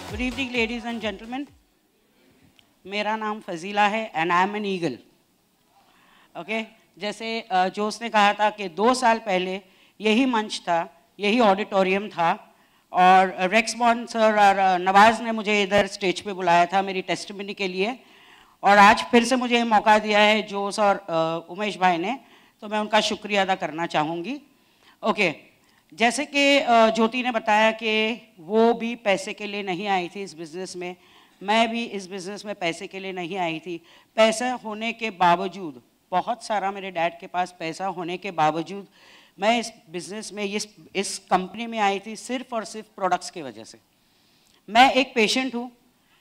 Good evening ladies and gentleman, मेरा नाम फजीला है and I am an eagle. Okay, जैसे जोश ने कहा था कि 2 साल पहले यही मंच था, यही ऑडिटोरियम था और रेक्समॉन सर और नवाज ने मुझे इधर स्टेज पे बुलाया था मेरी टेस्टिमनी के लिए, और आज फिर से मुझे मौका दिया है जोश और उमेश भाई ने, तो मैं उनका शुक्रिया अदा करना चाहूँगी। ओके, जैसे कि ज्योति ने बताया कि वो भी पैसे के लिए नहीं आई थी इस बिज़नेस में, मैं भी इस बिज़नेस में पैसे के लिए नहीं आई थी। पैसा होने के बावजूद, बहुत सारा मेरे डैड के पास पैसा होने के बावजूद मैं इस बिज़नेस में इस कंपनी में आई थी सिर्फ और सिर्फ प्रोडक्ट्स की वजह से। मैं एक पेशेंट हूँ।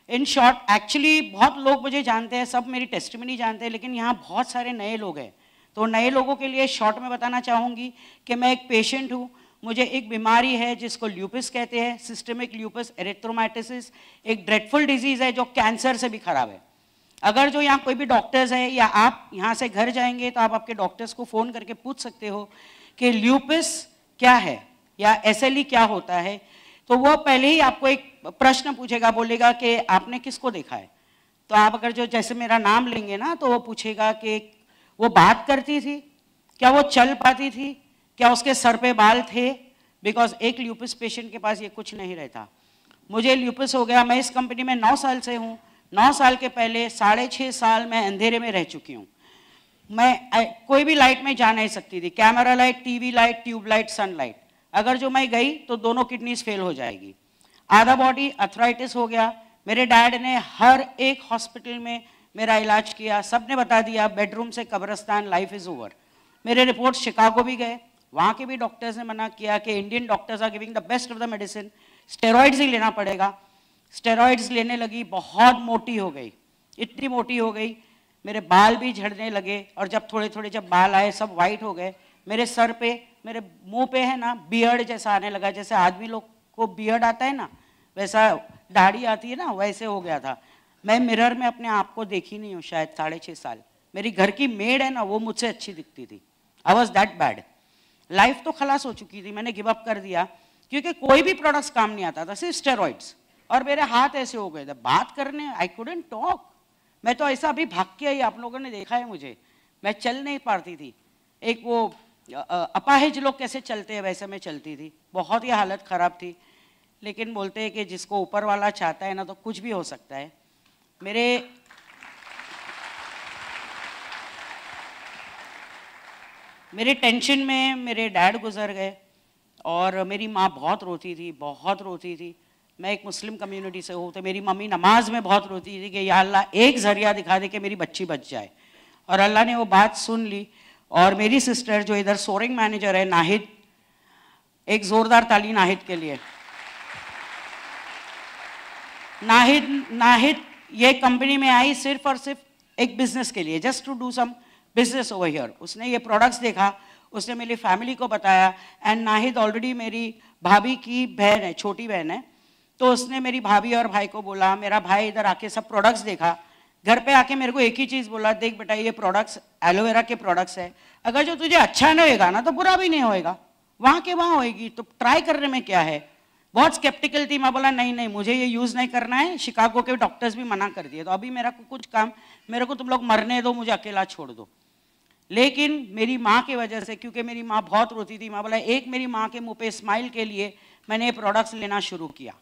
इन शॉर्ट, एक्चुअली बहुत लोग मुझे जानते हैं, सब मेरी टेस्टिमनी जानते हैं, लेकिन यहाँ बहुत सारे नए लोग हैं, तो नए लोगों के लिए शॉर्ट में बताना चाहूँगी कि मैं एक पेशेंट हूँ। मुझे एक बीमारी है जिसको ल्यूपिस कहते हैं, सिस्टेमिक ल्यूपिस एरिथ्रोमाइटोसिस, एक ड्रेडफुल डिजीज़ है जो कैंसर से भी खराब है। अगर जो यहाँ कोई भी डॉक्टर्स है या आप यहाँ से घर जाएंगे तो आप आपके डॉक्टर्स को फ़ोन करके पूछ सकते हो कि ल्यूपिस क्या है या एसएलई क्या होता है, तो वो पहले ही आपको एक प्रश्न पूछेगा, बोलेगा कि आपने किसको देखा है। तो आप अगर जो जैसे मेरा नाम लेंगे ना, तो वो पूछेगा कि वो बात करती थी, क्या वो चल पाती थी, क्या उसके सर पे बाल थे, बिकॉज एक ल्यूपिस पेशेंट के पास ये कुछ नहीं रहता। मुझे ल्यूपिस हो गया, मैं इस कंपनी में 9 साल से हूँ। 9 साल के पहले 6.5 साल मैं अंधेरे में रह चुकी हूँ। मैं कोई भी लाइट में जा नहीं सकती थी, camera light, TV light, tube light, sunlight. अगर जो मैं गई तो दोनों किडनीज फेल हो जाएगी। आधा बॉडी अर्थराइटिस हो गया। मेरे डैड ने हर एक हॉस्पिटल में मेरा इलाज किया, सब ने बता दिया बेडरूम से कब्रिस्तान, लाइफ इज ओवर। मेरे रिपोर्ट शिकागो भी गए, वहाँ के भी डॉक्टर्स ने मना किया कि Indian doctors are giving the best of the medicine, steroids ही लेना पड़ेगा। स्टेरॉइड्स लेने लगी, बहुत मोटी हो गई, इतनी मोटी हो गई मेरे बाल भी झड़ने लगे, और जब थोड़े थोड़े जब बाल आए सब वाइट हो गए। मेरे सर पे, मेरे मुंह पे है ना बियर्ड जैसा आने लगा, जैसे आदमी लोग को बियर्ड आता है ना, वैसा दाढ़ी आती है ना, वैसे हो गया था। मैं मिरर में अपने आप को देखी नहीं हूँ शायद 6.5 साल। मेरी घर की मेड है ना, वो मुझसे अच्छी दिखती थी। I was that bad. Life तो खलास हो चुकी थी, मैंने गिव अप कर दिया क्योंकि कोई भी प्रोडक्ट्स काम नहीं आता था, सिर्फ स्टेरॉइड्स। और मेरे हाथ ऐसे हो गए थे बात करने, आई कुडंट टॉक। मैं तो ऐसा अभी भाग के आई, आप लोगों ने देखा है मुझे, मैं चल नहीं पाती थी। एक वो अपाहिज लोग कैसे चलते हैं वैसे मैं चलती थी, बहुत ही हालत ख़राब थी। लेकिन बोलते हैं कि जिसको ऊपर वाला चाहता है ना, तो कुछ भी हो सकता है। मेरे टेंशन में मेरे डैड गुजर गए और मेरी माँ बहुत रोती थी, बहुत रोती थी। मैं एक मुस्लिम कम्युनिटी से हूँ, तो मेरी मम्मी नमाज में बहुत रोती थी कि या अल्लाह एक जरिया दिखा दे कि मेरी बच्ची बच जाए। और अल्लाह ने वो बात सुन ली। और मेरी सिस्टर जो इधर सोरिंग मैनेजर है, नाहिद, एक जोरदार ताली नाहिद के लिए। नाहिद ये कंपनी में आई सिर्फ और सिर्फ एक बिजनेस के लिए, just to do some business over here. उसने ये प्रोडक्ट्स देखा, उसने मेरी फैमिली को बताया। एंड नाहिद ऑलरेडी मेरी भाभी की बहन है, छोटी बहन है, तो उसने मेरी भाभी और भाई को बोला, मेरा भाई इधर आके सब प्रोडक्ट्स देखा, घर पे आके मेरे को एक ही चीज़ बोला, देख बेटा ये प्रोडक्ट्स एलोवेरा के प्रोडक्ट्स है, अगर जो तुझे अच्छा नहीं होएगा ना तो बुरा भी नहीं होएगा, वहाँ के वहाँ होएगी, तो ट्राई करने में क्या है। बहुत स्केप्टिकल थी। मैं बोला नहीं नहीं मुझे ये यूज़ नहीं करना है, शिकागो के डॉक्टर्स भी मना कर दिए, तो अभी मेरा कुछ काम, मेरे को तुम लोग मरने दो, मुझे अकेला छोड़ दो। लेकिन मेरी माँ की वजह से, क्योंकि मेरी माँ बहुत रोती थी, मैं बोला एक मेरी माँ के मुंह पे स्माइल के लिए मैंने ये प्रोडक्ट्स लेना शुरू किया।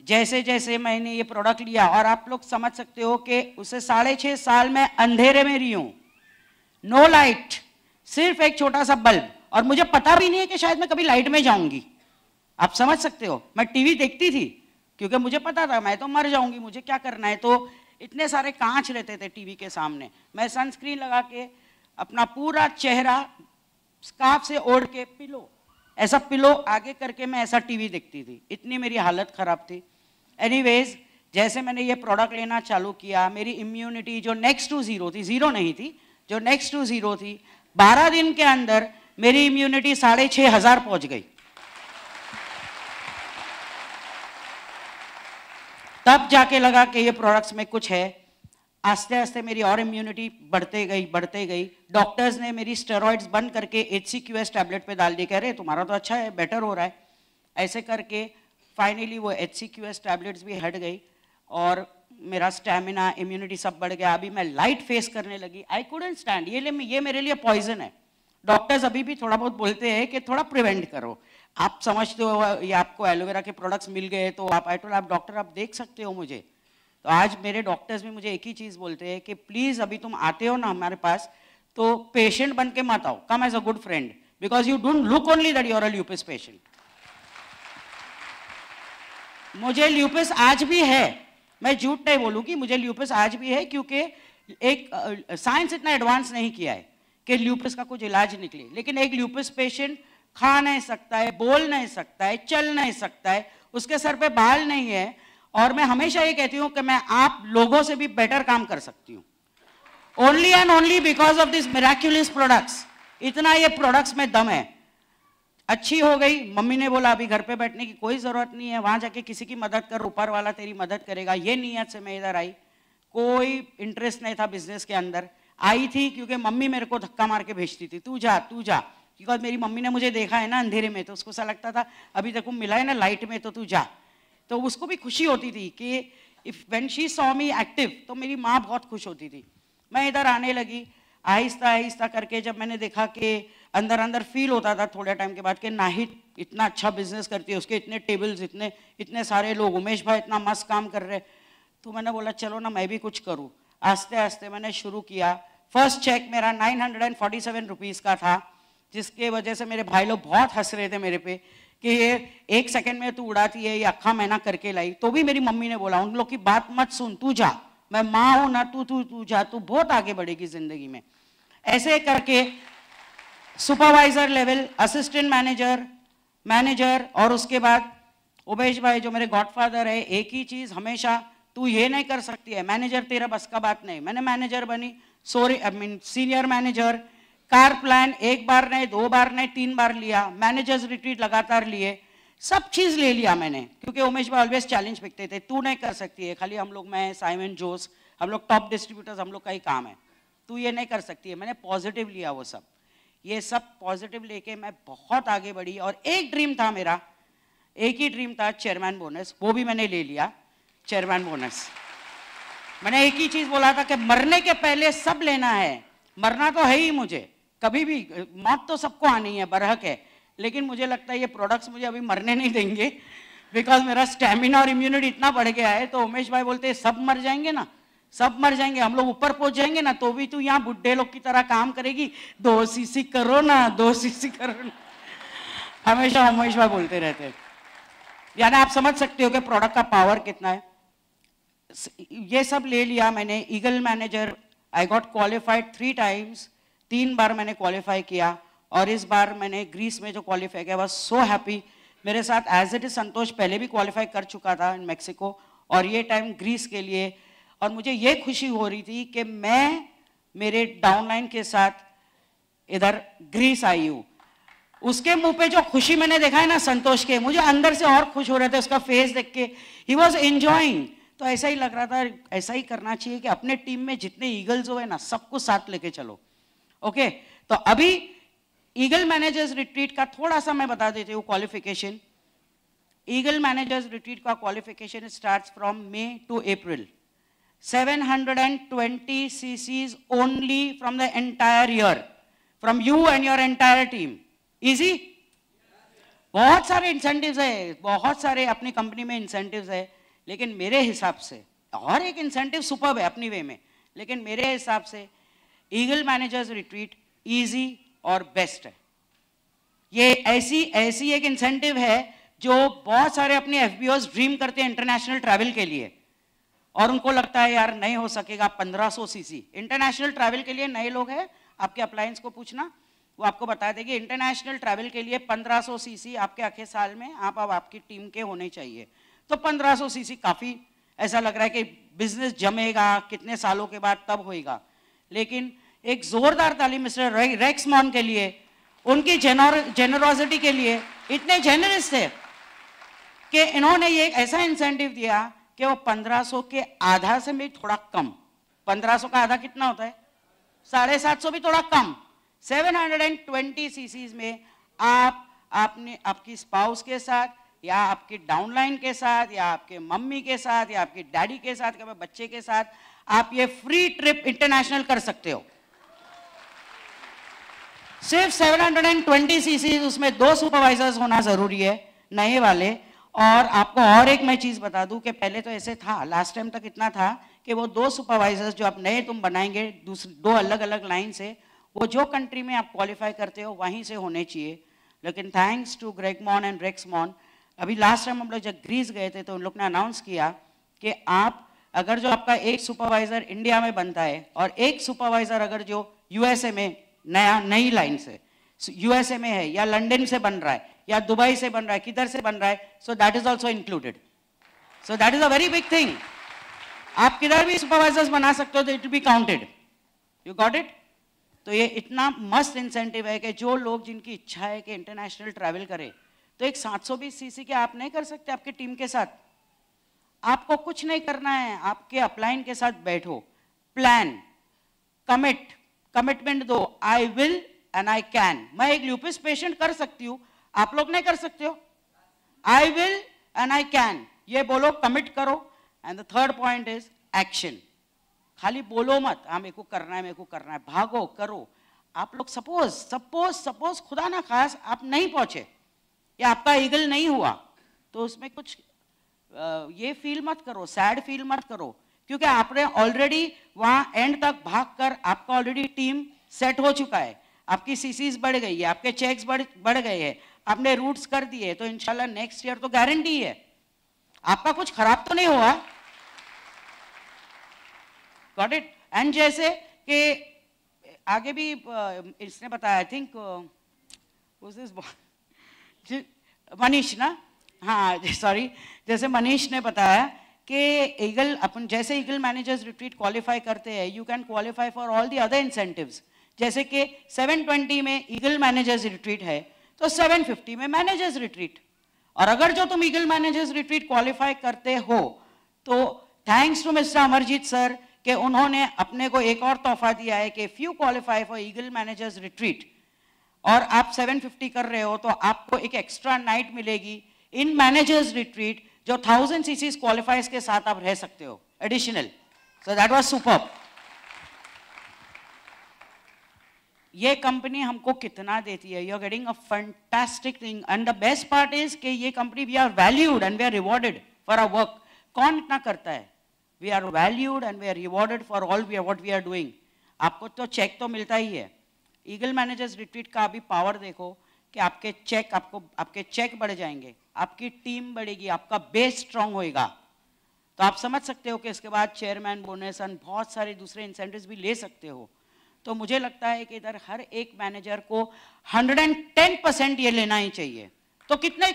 जैसे जैसे मैंने ये प्रोडक्ट लिया, और आप लोग समझ सकते हो कि उसे 6.5 साल में अंधेरे में रही हूँ, नो लाइट, सिर्फ एक छोटा सा बल्ब, और मुझे पता भी नहीं है कि शायद मैं कभी लाइट में जाऊंगी। आप समझ सकते हो, मैं टीवी देखती थी क्योंकि मुझे पता था मैं तो मर जाऊंगी, मुझे क्या करना है। तो इतने सारे कांच रहते थे टीवी के सामने, मैं सनस्क्रीन लगा के अपना पूरा चेहरा स्कार्फ से ओढ़ के, पिलो ऐसा पिलो आगे करके मैं ऐसा टीवी देखती थी, इतनी मेरी हालत ख़राब थी। एनीवेज, जैसे मैंने ये प्रोडक्ट लेना चालू किया, मेरी इम्यूनिटी जो नेक्स्ट टू ज़ीरो थी, ज़ीरो नहीं थी, जो नेक्स्ट टू ज़ीरो थी, 12 दिन के अंदर मेरी इम्यूनिटी 6,500 पहुँच गई। तब जाके लगा कि ये प्रोडक्ट्स में कुछ है। आस्ते आस्ते मेरी और इम्यूनिटी बढ़ते गई। डॉक्टर्स ने मेरी स्टेरॉइड्स बंद करके HCQS टैबलेट पे डाल दिए, कह रहे तुम्हारा तो अच्छा है, बेटर हो रहा है। ऐसे करके फाइनली वो HCQS टैबलेट्स भी हट गई और मेरा स्टैमिना, इम्यूनिटी सब बढ़ गया। अभी मैं लाइट फेस करने लगी। आई कुडंट स्टैंड, ये मेरे लिए पॉइजन है। डॉक्टर्स अभी भी थोड़ा बहुत बोलते हैं कि थोड़ा प्रिवेंट करो। आप समझते हो ये आपको एलोवेरा के प्रोडक्ट्स मिल गए तो आप आप डॉक्टर आप देख सकते हो मुझे। तो आज मेरे डॉक्टर्स भी मुझे एक ही चीज़ बोलते हैं कि प्लीज़ अभी तुम आते हो ना हमारे पास तो पेशेंट बन के मत आओ, come as a good friend, because you don't look only that you are a lupus patient. मुझे ल्यूपिस आज भी है, मैं झूठ नहीं बोलूँगी, मुझे ल्यूपिस आज भी है, क्योंकि एक साइंस इतना एडवांस नहीं किया है कि ल्यूपिस का कुछ इलाज निकले। लेकिन एक ल्यूपिस पेशेंट खा नहीं सकता है, बोल नहीं सकता है, चल नहीं सकता है, उसके सर पे बाल नहीं है, और मैं हमेशा ये कहती हूँ कि मैं आप लोगों से भी बेटर काम कर सकती हूँ, only and only because of this miraculous products. इतना ये प्रोडक्ट्स में दम है। अच्छी हो गई, मम्मी ने बोला अभी घर पे बैठने की कोई ज़रूरत नहीं है, वहाँ जाके किसी की मदद कर, ऊपर वाला तेरी मदद करेगा। ये नीयत से मैं इधर आई, कोई इंटरेस्ट नहीं था बिजनेस के अंदर। आई थी क्योंकि मम्मी मेरे को धक्का मार के भेजती थी, तू जा तू जा, बिकॉज मेरी मम्मी ने मुझे देखा है ना अंधेरे में, तो उसको ऐसा लगता था अभी तक मिला है ना लाइट में तो तू जा। तो उसको भी खुशी होती थी कि if when she saw me active, तो मेरी माँ बहुत खुश होती थी। मैं इधर आने लगी आहिस्ता आहिस्ता करके। जब मैंने देखा कि अंदर अंदर फील होता था थोड़े टाइम के बाद कि नाहिद इतना अच्छा बिजनेस करती है, उसके इतने टेबल्स, इतने सारे लोग, उमेश भाई इतना मस्त काम कर रहे, तो मैंने बोला चलो ना मैं भी कुछ करूँ। आस्ते आस्ते मैंने शुरू किया। फर्स्ट चेक मेरा 947 रुपीज़ का था, जिसके वजह से मेरे भाई लोग बहुत हंस रहे थे मेरे पे कि ये 1 सेकंड में तू उड़ाती है, ये अक्खा महीना करके लाई। तो भी मेरी मम्मी ने बोला उन लोग की बात मत सुन, तू जा, मैं माँ हूं ना, तू जा, तू बहुत आगे बढ़ेगी जिंदगी में। ऐसे करके सुपरवाइजर लेवल, असिस्टेंट मैनेजर, और उसके बाद उमेश भाई जो मेरे गॉडफादर है, एक ही चीज हमेशा, तू ये नहीं कर सकती है, मैनेजर तेरा बस का बात नहीं। मैंने मैनेजर बनी, सीनियर मैनेजर, कार प्लान 1 बार नहीं, 2 बार नहीं, 3 बार लिया, मैनेजर्स रिट्रीट लगातार लिए, सब चीज ले लिया मैंने, क्योंकि उमेश भाई ऑलवेज चैलेंज फेंकते थे, तू नहीं कर सकती है, खाली हम लोग, मैं, साइमन जोस, हम लोग टॉप डिस्ट्रीब्यूटर्स, हम लोग का ही काम है, तू ये नहीं कर सकती है। मैंने पॉजिटिव लिया वो सब, ये सब पॉजिटिव लेके मैं बहुत आगे बढ़ी। और एक ड्रीम था मेरा, एक ही ड्रीम था, चेयरमैन बोनस, वो भी मैंने ले लिया चेयरमैन बोनस। मैंने एक ही चीज बोला था कि मरने के पहले सब लेना है, मरना तो है ही मुझे, कभी भी मौत तो सबको आनी है, बरहक है, लेकिन मुझे लगता है ये प्रोडक्ट्स मुझे अभी मरने नहीं देंगे, बिकॉज मेरा स्टैमिना और इम्यूनिटी इतना बढ़ गया है। तो उमेश भाई बोलते हैं सब मर जाएंगे ना, सब मर जाएंगे, हम लोग ऊपर पहुंच जाएंगे ना, तो भी तू यहाँ बुढ़े लोग की तरह काम करेगी, 2 सीसी करो ना, 2 सीसी करो ना, हमेशा उमेश भाई बोलते रहते हैं। यानी आप समझ सकते हो कि प्रोडक्ट का पावर कितना है। ये सब ले लिया मैंने। Eagle manager, I got qualified 3 times, 3 बार मैंने क्वालिफाई किया, और इस बार मैंने ग्रीस में जो क्वालिफाई किया, वाज सो हैप्पी। मेरे साथ एज इट इज संतोष पहले भी क्वालिफाई कर चुका था इन मैक्सिको, और ये टाइम ग्रीस के लिए। और मुझे ये खुशी हो रही थी कि मैं मेरे डाउनलाइन के साथ इधर ग्रीस आई हूँ। उसके मुंह पे जो खुशी मैंने देखा है ना संतोष के, मुझे अंदर से और खुश हो रहे थे उसका फेस देख के, ही वॉज एंजॉइंग। तो ऐसा ही लग रहा था, ऐसा ही करना चाहिए कि अपने टीम में जितने ईगल्स हो ना, सबको साथ लेके चलो। ओके, तो अभी ईगल मैनेजर्स रिट्रीट का थोड़ा सा मैं बता देती हूँ क्वालिफिकेशन। ईगल मैनेजर्स रिट्रीट का qualification starts from May to April, 720 cc's only from the entire year, from you and your entire team. Easy? बहुत सारे इंसेंटिव्स है, बहुत सारे अपनी कंपनी में इंसेंटिव्स है, लेकिन मेरे हिसाब से, और एक इंसेंटिव सुपर्ब है अपनी वे में, लेकिन मेरे हिसाब से ईगल मैनेजर्स रिट्रीट इजी और बेस्ट है। ये ऐसी एक इंसेंटिव है जो बहुत सारे अपने एफबीओज ड्रीम करते हैं इंटरनेशनल ट्रैवल के लिए, और उनको लगता है यार नहीं हो सकेगा 1500 सीसी। इंटरनेशनल ट्रैवल के लिए नए लोग हैं, आपके अप्लायंस को पूछना, वो आपको बता देंगे। इंटरनेशनल ट्रैवल के लिए 1500 सीसी आपके आखिर साल में आप अब आपकी टीम के होने चाहिए। तो 1500 सीसी काफ़ी ऐसा लग रहा है कि बिजनेस जमेगा कितने सालों के बाद तब होएगा, लेकिन एक जोरदार ताली मिस्टर रेक्समॉन के लिए, उनकी जेनरोसिटी के लिए। इतने जेनरस थे कि इन्होंने ये ऐसा इंसेंटिव दिया कि वो 1500 के आधा से भी थोड़ा कम, 1500 का आधा कितना होता है, 750 भी थोड़ा कम, 720 सीसीज में आपने आपकी स्पाउस के साथ या आपकी डाउनलाइन के साथ या आपके मम्मी के साथ या आपकी डैडी के साथ या बच्चे के साथ आप ये फ्री ट्रिप इंटरनेशनल कर सकते हो। सिर्फ 720 सीसी, उसमें 2 सुपरवाइजर्स होना जरूरी है, नए वाले। और आपको और एक मैं चीज बता दूं कि पहले तो ऐसे था, लास्ट टाइम तक इतना था कि वो 2 सुपरवाइजर्स जो आप नए तुम बनाएंगे 2 अलग अलग लाइन से, वो जो कंट्री में आप क्वालिफाई करते हो वहीं से होने चाहिए। लेकिन थैंक्स टू ग्रेगमॉन एंड रेक्समॉन, अभी लास्ट टाइम हम लोग जब ग्रीस गए थे तो उन लोग ने अनाउंस किया कि आप अगर जो आपका एक सुपरवाइजर इंडिया में बनता है और एक सुपरवाइजर अगर जो यूएसए में नई लाइन से यूएसए में है या लंदन से बन रहा है या दुबई से बन रहा है, किधर से बन रहा है, so that is also included. So that is a very big thing. आप किधर भी सुपरवाइजर्स बना सकते हो तो it will be counted. You got it? तो ये इतना मस्त इंसेंटिव है कि जो लोग जिनकी इच्छा है कि इंटरनेशनल ट्रैवल करे, तो एक 720 सीसी के आप नहीं कर सकते आपकी टीम के साथ? आपको कुछ नहीं करना है, आपके अपलाइन के साथ बैठो, प्लान, कमिटमेंट दो, I will and I can. मैं एक ल्यूपिस पेशेंट कर सकती हूँ, आप लोग नहीं कर सकते हो? I will and I can, ये बोलो, कमिट करो। And the third point is action. खाली बोलो मत, हाँ मेरे को करना है, मेरे को करना है, भागो करो। आप लोग सपोज खुदा ना खास आप नहीं पहुंचे या आपका ईगल नहीं हुआ, तो उसमें कुछ ये फील मत करो, सैड फील मत करो, क्योंकि आपने ऑलरेडी वहां एंड तक भागकर आपका ऑलरेडी टीम सेट हो चुका है, आपकी सीसीज बढ़ गई है, आपके चेक्स बढ़ गए हैं, आपने रूट्स कर दिए, तो इंशाल्लाह नेक्स्ट ईयर तो गारंटी है, आपका कुछ खराब तो नहीं हुआ। Got it? एंड जैसे कि आगे भी इसने बताया, आई थिंक मनीष ना, हाँ सॉरी, जैसे मनीष ने बताया कि ईगल अपन जैसे ईगल मैनेजर्स रिट्रीट क्वालिफाई करते हैं, you can qualify for all the other incentives. जैसे कि 720 में ईगल मैनेजर्स रिट्रीट है तो 750 में मैनेजर्स रिट्रीट। और अगर जो तुम ईगल मैनेजर्स रिट्रीट क्वालिफाई करते हो तो thanks to mister Amarjeet sir कि उन्होंने अपने को एक और तोहफा दिया है कि if you qualify for eagle managers retreat और आप 750 कर रहे हो तो आपको एक एक्स्ट्रा नाइट मिलेगी इन मैनेजर्स रिट्रीट, जो 1000 सीसीज क्वालिफाइज के साथ आप रह सकते हो additional. So that was superb. ये कंपनी हमको कितना देती है, you are getting a fantastic thing. And the best part is कि ये company we are valued and we are rewarded for our work. कौन इतना करता है? We are valued and we are rewarded for all what we are doing. आपको तो check तो मिलता ही है। ईगल मैनेजर्स रिट्रीट का अभी पावर देखो कि आपके चेक बढ़ जाएंगे, आपकी टीम बढ़ेगी, आपका बेस स्ट्रांग होएगा। तो आप समझ सकते हो कि इसके बाद चेयरमैन बोनस और बहुत सारे दूसरे इंसेंटिव्स भी ले सकते हो। तो मुझे लगता है कि इधर हर एक मैनेजर को 110% ये लेना ही चाहिए। तो कितने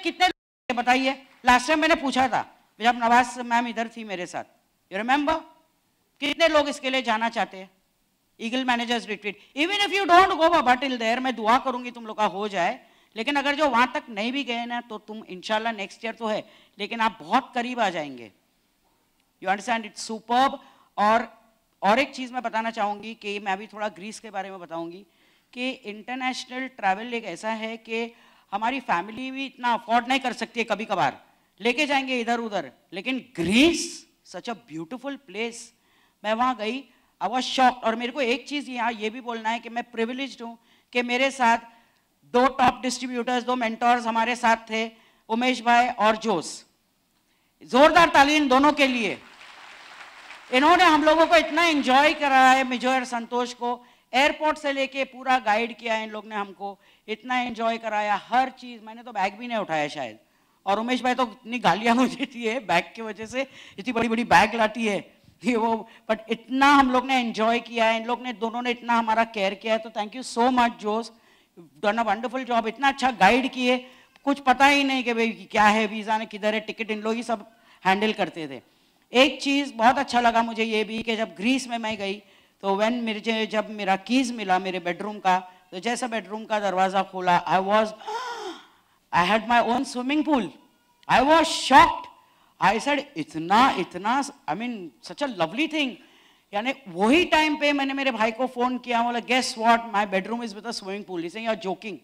बताइए? लास्ट टाइम मैंने पूछा था जब नवाज मैम इधर थी मेरे साथ, यू रिमेंबर? कितने लोग इसके लिए जाना चाहते हैं eagle managers retreat? Even if you don't go बाबा टिल देयर, मैं दुआ करूंगी तुम लोग का हो जाए, लेकिन अगर जो वहां तक नहीं भी गए ना तो तुम इंशाल्लाह नेक्स्ट ईयर तो है, लेकिन आप बहुत करीब आ जाएंगे। You understand? It's superb. और एक चीज मैं बताना चाहूंगी कि मैं अभी थोड़ा ग्रीस के बारे में बताऊंगी कि इंटरनेशनल ट्रैवल एक ऐसा है कि हमारी फैमिली भी इतना अफोर्ड नहीं कर सकती है, कभी कभार लेके जाएंगे इधर उधर, लेकिन Greece such a beautiful place. मैं वहां गई, आई वाज शॉक्ड। और मेरे को एक चीज यहाँ ये भी बोलना है कि मैं प्रिविलेज्ड हूँ कि मेरे साथ 2 टॉप डिस्ट्रीब्यूटर्स, 2 मेंटोर्स हमारे साथ थे, उमेश भाई और जोस। जोरदार ताली इन दोनों के लिए। इन्होंने हम लोगों को इतना एंजॉय कराया है, मुझे और संतोष को, एयरपोर्ट से लेके पूरा गाइड किया है इन लोग ने हमको, इतना एंजॉय कराया हर चीज। मैंने तो बैग भी नहीं उठाया शायद, और उमेश भाई तो इतनी गालियां मुझे दी है बैग की वजह से, इतनी बड़ी बड़ी बैग लाती है ये वो, बट इतना हम लोग ने एंजॉय किया है, इन लोग ने दोनों ने इतना हमारा केयर किया है। तो thank you so much Jose, done a wonderful job. इतना अच्छा गाइड किए, कुछ पता ही नहीं कि भाई क्या है, वीजा ने किधर है, टिकट इन लोग ही सब हैंडल करते थे। एक चीज बहुत अच्छा लगा मुझे ये भी कि जब ग्रीस में मैं गई तो जब मेरा कीज मिला मेरे बेडरूम का, तो जैसा बेडरूम का दरवाजा खोला, I had my own swimming pool. I was shocked. I said इतना I mean such a lovely thing. यानी वही टाइम पे मैंने मेरे भाई को फोन किया, बोला guess what, my bedroom is with a swimming pool. He said you are joking.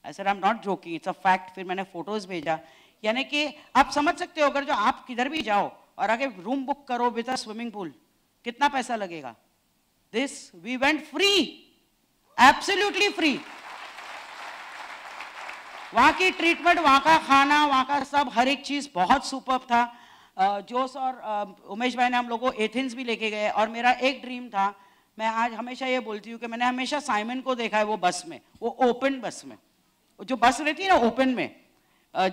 I said I am not joking, it's a fact. फिर मैंने फोटोज भेजा, यानी कि आप समझ सकते हो, अगर जो आप किधर भी जाओ और आगे रूम बुक करो विद अ स्विमिंग पूल, कितना पैसा लगेगा? This we went free, absolutely free. वहां की ट्रीटमेंट, वहां का खाना, वहां का सब, हर एक चीज बहुत सुपर्ब था। जोश और उमेश भाई ने हम लोगों को एथेंस भी लेके गए, और मेरा एक ड्रीम था, मैं आज हमेशा ये बोलती हूँ कि मैंने हमेशा साइमन को देखा है वो बस में, वो ओपन बस में, जो बस रहती है ना ओपन में,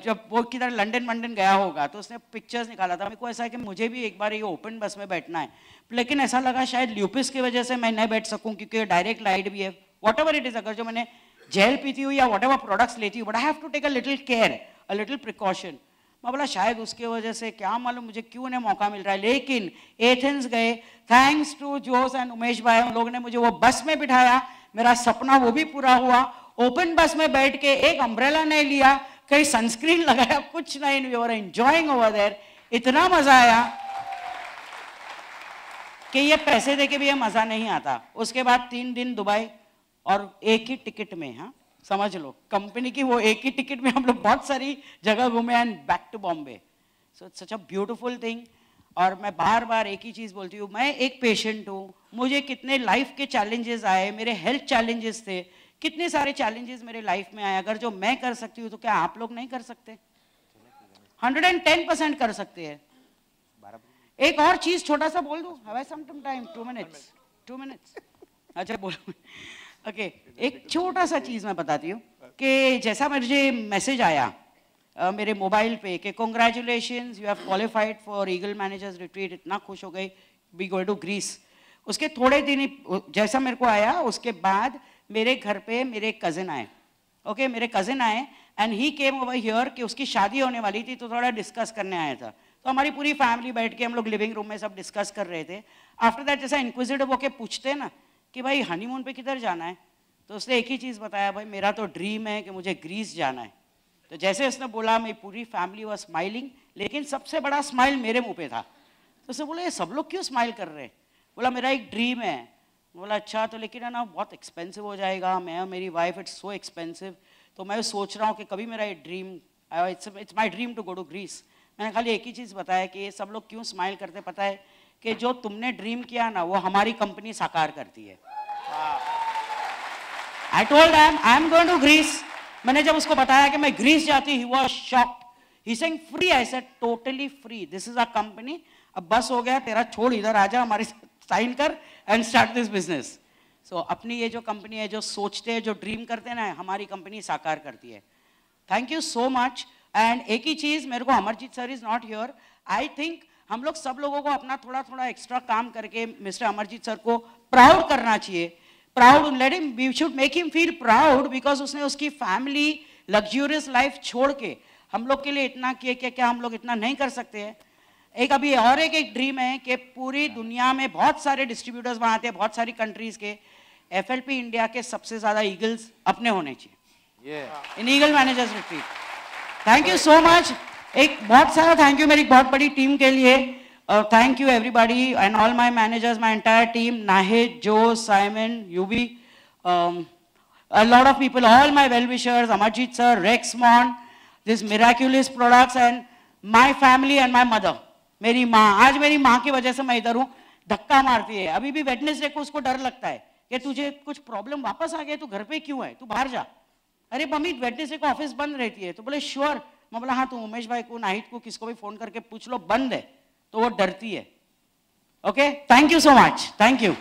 जब वो किधर लंदन वंदन गया होगा तो उसने पिक्चर्स निकाला था। मेरे को ऐसा है कि मुझे भी एक बार ये ओपन बस में बैठना है, लेकिन ऐसा लगा शायद ल्यूपिस की वजह से मैं नहीं बैठ सकूं, क्योंकि डायरेक्ट लाइट भी है, वॉट एवर इट इज। अगर जो मैंने जेल पीती हूँ या वॉट एवर प्रोडक्ट्स लेती हूँ, but I have to take a little care, a little precaution. मैं बोला शायद उसके वजह से, क्या मालूम मुझे क्यों नहीं मौका मिल रहा है। लेकिन एथेंस गए, थैंक्स टू जोश एंड उमेश भाई, उन लोगों ने मुझे वो बस में बिठाया, मेरा सपना वो भी पूरा हुआ। ओपन बस में बैठ के एक अम्ब्रेला नहीं लिया, कहीं सनस्क्रीन लगाया, कुछ नहीं, we were enjoying over there. इतना मजा आया कि ये पैसे देके भी ये मजा नहीं आता। उसके बाद 3 दिन दुबई, और एक ही टिकट में, हाँ समझ लो, कंपनी की वो एक ही टिकट में हम लोग बहुत सारी जगह घूमे, and back to Bombay. So it's such a beautiful thing. और मैं बार बार एक ही चीज बोलती हूँ, मैं एक पेशेंट हूँ, मुझे कितने लाइफ के चैलेंजेस आए, मेरे हेल्थ चैलेंजेस थे, कितने सारे चैलेंजेस मेरे लाइफ में आए। अगर जो मैं कर सकती हूँ तो क्या आप लोग नहीं कर सकते? 110% कर सकते हैं। एक और चीज छोटा सा बोल दूं, have I some time? 2 minutes. अच्छा बोलो। ओके, एक छोटा सा चीज मैं बताती हूँ कि जैसा मुझे मैसेज आया मेरे मोबाइल पे कि congratulations, you have qualified for eagle managers retreat, इतना खुश हो गई, वी गो टू ग्रीस। उसके थोड़े दिन जैसा मेरे को आया, उसके बाद मेरे घर पे मेरे कजिन आए। ओके, मेरे कजिन आए and he came over here कि उसकी शादी होने वाली थी, तो थोड़ा डिस्कस करने आया था। तो हमारी पूरी फैमिली बैठ के हम लोग लिविंग रूम में सब डिस्कस कर रहे थे। आफ्टर दैट जैसा इंक्विजिटिव होके पूछते हैं ना कि भाई हनीमून पे किधर जाना है, तो उसने एक ही चीज़ बताया, भाई मेरा तो ड्रीम है कि मुझे ग्रीस जाना है। तो जैसे उसने बोला, मेरी पूरी फैमिली वॉज स्माइलिंग, लेकिन सबसे बड़ा स्माइल मेरे मुंह पे था। तो उसने बोला ये सब लोग क्यों स्माइल कर रहे हैं? बोला मेरा एक ड्रीम है। बोला अच्छा, तो लेकिन है ना बहुत एक्सपेंसिव हो जाएगा, मैं और मेरी वाइफ, इट्स सो एक्सपेंसिव। तो मैं सोच रहा हूँ कि कभी मेरा ये dream, it's my dream to go to Greece. मैंने खाली एक ही चीज़ बताया कि ये सब लोग क्यों स्माइल करते, पता है कि जो तुमने ड्रीम किया ना वो हमारी कंपनी साकार करती है। I told him I am going to Greece. मैंने जब उसको बताया कि मैं ग्रीस जाती, he was shocked. He saying free. I said totally free. This is our company. अब बस हो गया तेरा, छोड़, इधर आजा, हमारी साइन कर and start this business. So अपनी ये जो कंपनी है, जो सोचते हैं, जो ड्रीम करते हैं ना, हमारी कंपनी साकार करती है। Thank you so much. And एक ही चीज, मेरे को Amarjeet sir is not here, I think हम लोग सब लोगों को अपना थोड़ा थोड़ा एक्स्ट्रा काम करके मिस्टर अमरजीत सर को प्राउड करना चाहिए। Proud, let him, we should make him feel proud, because उसने उसकी फैमिली लग्जूरियस लाइफ छोड़ के हम लोग के लिए इतना किया। क्या हम लोग इतना नहीं कर सकते हैं? एक अभी और एक ड्रीम है कि पूरी दुनिया में बहुत सारे डिस्ट्रीब्यूटर्स वहां आते हैं, बहुत सारी कंट्रीज के, एफएलपी इंडिया के सबसे ज्यादा ईगल्स अपने होने चाहिए in eagle managers retreat. Thank you so much. एक बहुत सारा थैंक यू मेरी बहुत बड़ी टीम के लिए। Thank you everybody and all my managers, my entire team, Nahid, Joe, Simon, Yubi, a lot of people, all my well-wishers, Amarjeet sir, Rexmond, this miraculous products, and my family and my mother. मेरी माँ, आज मेरी माँ की वजह से मैं इधर हूँ, धक्का मारती है। अभी भी वेडनेसडे को उसको डर लगता है कि तुझे कुछ प्रॉब्लम, वापस आ गया, तू घर पे क्यों है, तू बाहर जा। अरे मम्मी वेडनेसडे को ऑफिस बंद रहती है। तो बोले श्योर। मैं बोला हाँ, तू उमेश भाई को, नाहिद को, किसको भी फोन करके पूछ लो, बंद है। तो वो डरती है। Okay, thank you so much, thank you.